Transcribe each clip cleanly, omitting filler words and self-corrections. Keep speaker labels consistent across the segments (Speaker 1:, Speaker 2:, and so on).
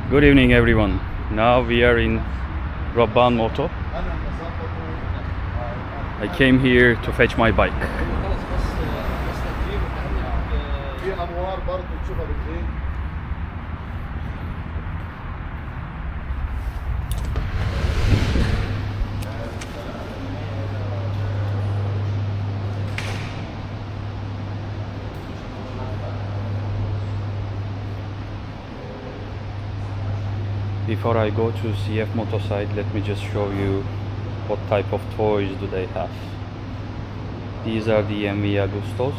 Speaker 1: Good evening, everyone. Now we are in Rabban Moto. I came here to fetch my bike.
Speaker 2: في انوار برضه تشوفها بالليل.
Speaker 1: Before I go to CF Moto site, let me just show you what type of toys do they have. These are the MV Agustos.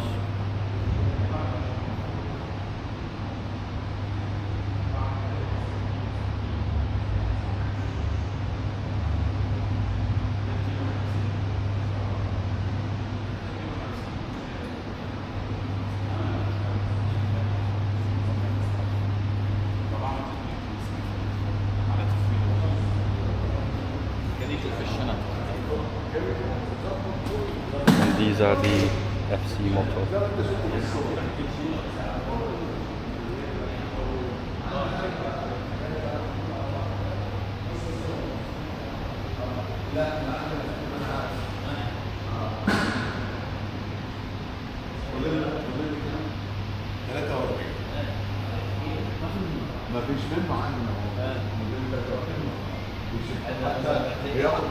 Speaker 1: And these are the FC Moto.
Speaker 2: ما فيش منه عندنا بياخد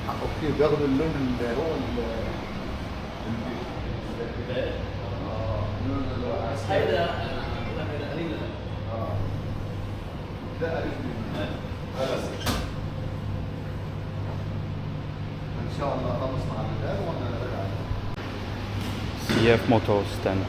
Speaker 2: اوكي بياخد اللون اللي هو
Speaker 3: بس هيدا قليل
Speaker 2: ده قريب ان شاء الله خلص مع البلاد وانا راجع.
Speaker 1: CF Moto stand.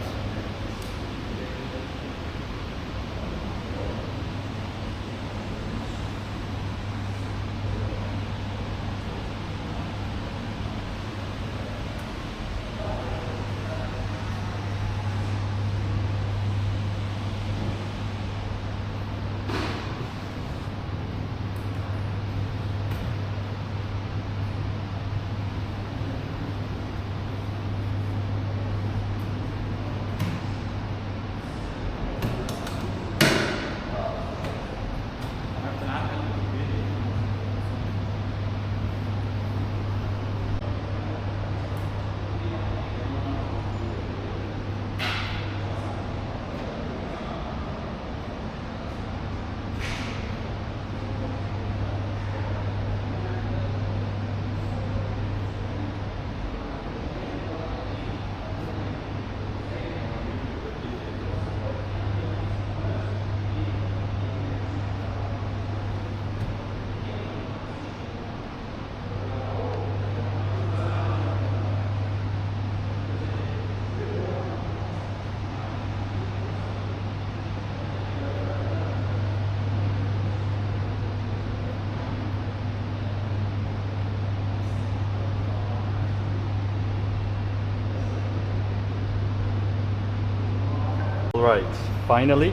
Speaker 1: Alright, finally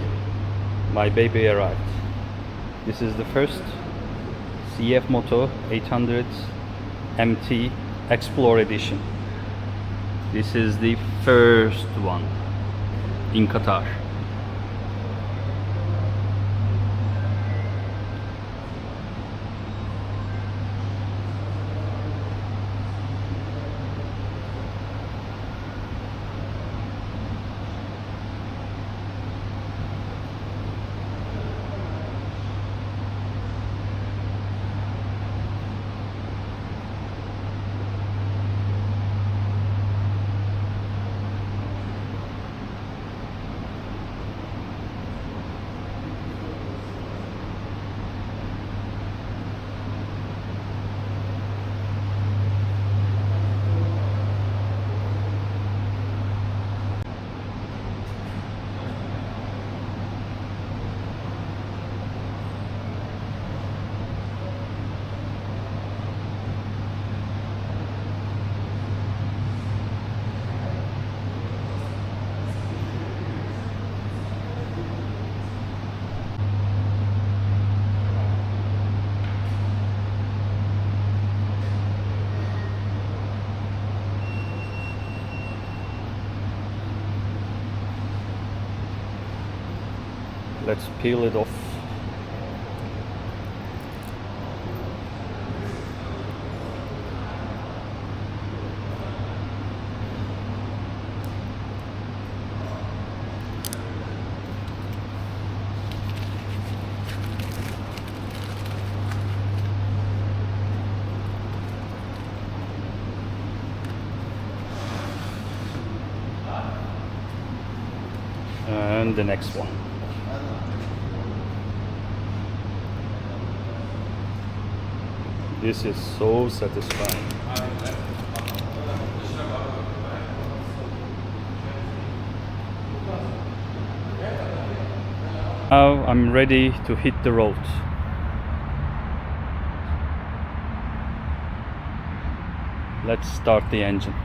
Speaker 1: my baby arrived. This is the first CF Moto 800 MT Explore Edition. This is the first one in Qatar. Let's peel it off. turn the next one. This is so satisfying. Now I'm ready to hit the road. Let's start the engine.